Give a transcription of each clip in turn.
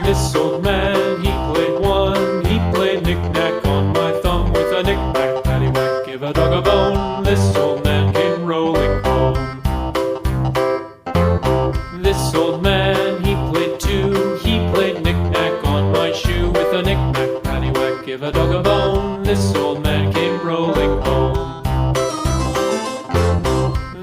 This old man, he played one. He played knick-knack on my thumb with a knick-knack, paddywhack, give a dog a bone. This old man came rolling home. This old man, he played two. He played knick-knack on my shoe with a knick-knack, paddywhack, give a dog a bone. This old man came rolling home.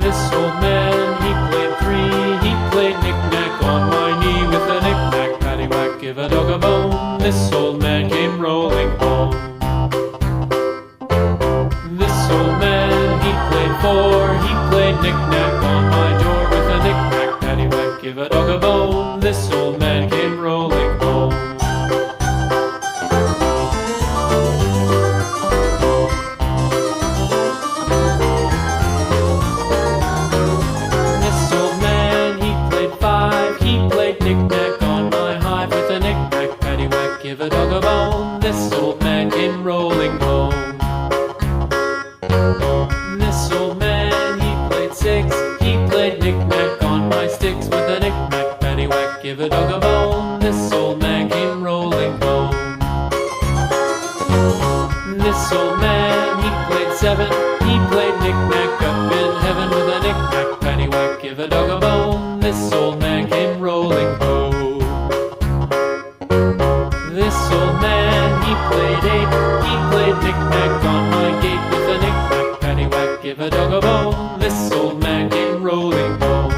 This old man, he played three. He played knick-knack on my knee with a knick-knack, paddywhack, give a dog a bone. This old man came rolling home. This old man, he played four. He played knick-knack on my door with a knick-knack, paddywhack, give a dog a bone. This old man came rolling home. This old man, he played five. He played knick-knack on my hive with a knick-knack, paddywhack, give a dog a bone. This old man came rolling home. This old man, he played six. He played knick-knack on my sticks with a knick-knack, paddywhack, give a dog a bone. This old man came rolling home. This old man, he played seven. He played knick-knack up in heaven with a knick-knack, paddywhack, give a dog a bone. This old man came rolling home. This old man, he played eight. He played knick-knack on my gate with a knick-knack, paddywhack, give a dog a bone. This old man came rolling home.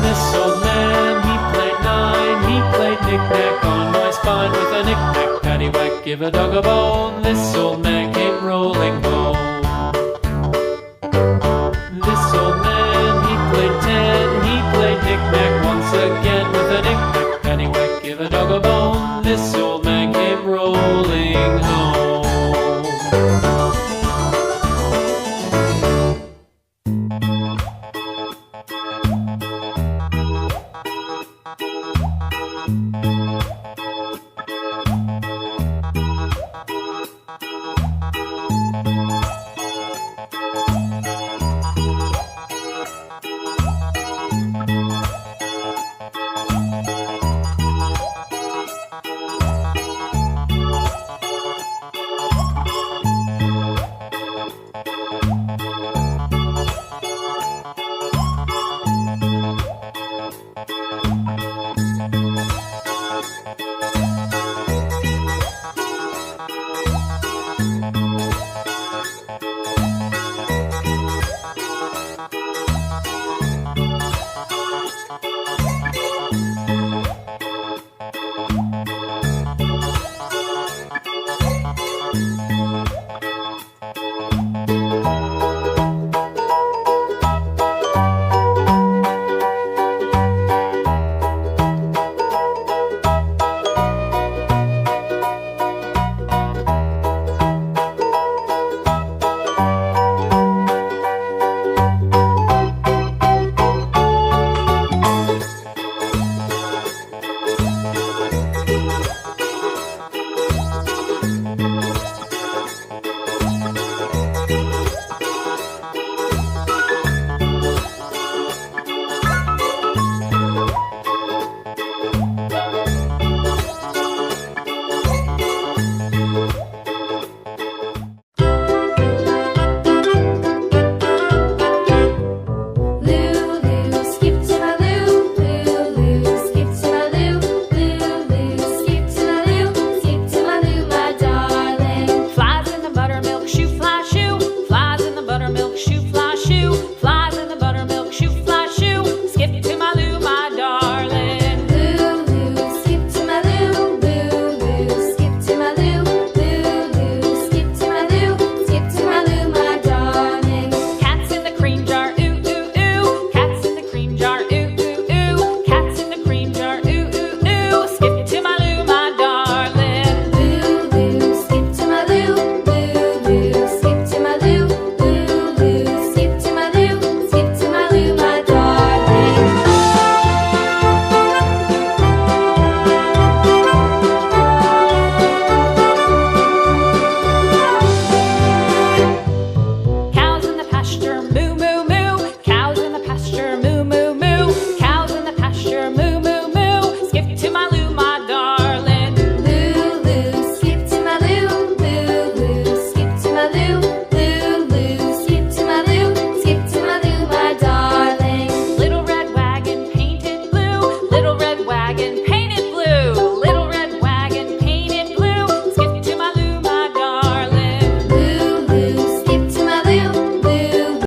This old man, he played nine. He played knick-knack on my spine with a knick-knack, paddywhack, give a dog a bone. This old man came rolling home. This old man, he played ten. He played knick-knack once again with a knick-knack, paddywhack, give a dog a bone. This old man came rolling home.